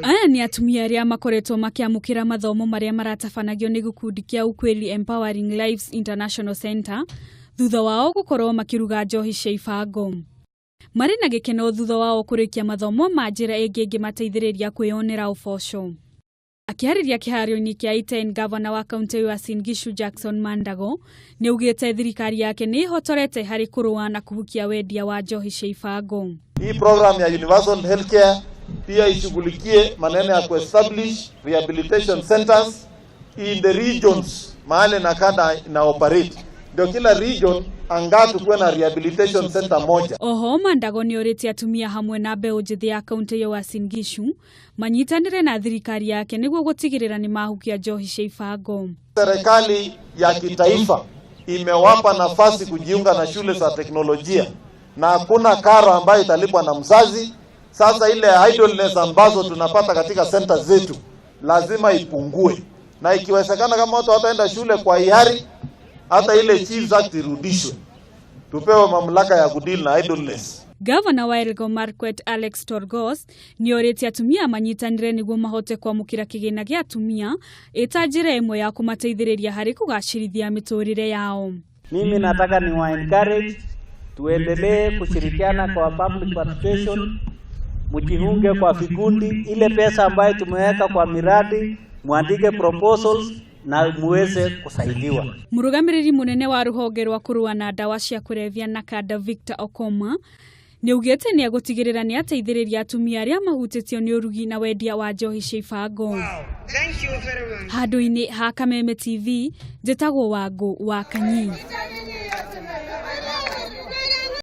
Aya ni atumia aria makoretwo makiamukira mathomo maria maratabanagio ni gikundi kia Ukweli Empowering Lives International Center thutha wao gukorwo makiruga njohi cia ibango. Mari na gikeno thutha wao kurikia mathomo ma njira ingi mateithiriria kwionera uboco. Akiariria kihario-ini kia Iten, Governor wa kaunti ya Uasin Gishu Jackson Mandago ni ugite thirikari yake ni hotorete hari kurua na kuhukia wendia wa njohi cia ibango. Hii program ya Universal Healthcare pia ishughulikie maneno ya kuestablish rehabilitation centers in the regions mahali na kada na operate. Ndio kila region angatu kuwe na rehabilitation center moja. Oho Mandago ni oreti atumia hamwe na mbeũ njithi ya kaunti ya Uasin Gishu manyitanire na thirikari yake niguo gutigirira ni mahukia njohi cia ibango. Serikali ya kitaifa imewapa nafasi kujiunga na shule za teknolojia na hakuna karo ambayo italipwa na mzazi. Sasa ile idleness ambazo tunapata katika center zetu lazima ipungue, na ikiwezekana kama watu wataenda shule kwa hiari, hata ile Chiefs Act irudishwe, tupewe mamlaka ya kudili na idleness. Governor wa Elgeyo Marakwet Alex Torgos ni oreti atumia manyitanire niguo mahote kwamukira kigina gia atumia eta njira imwe ya kumateithiriria hari kugacirithia miturire yao. Mimi nataka ni wa encourage tuendelee kushirikiana kwa public participation, mjiunge kwa vikundi, ile pesa ambayo tumeweka kwa miradi muandike proposals na muweze kusaidiwa. Murugamiriri munene wa ruhonge rwa kurua na dawa cia kurevya na kada Victor Okoma ni ugete ni agutigirira ni ateithiriria atumia aria mahutitio ni urugi na wendia wa njohi cia ibango. Thank you very much. Handu-ini ha Kameme TV, njitagwo Wangu wa Kanyi.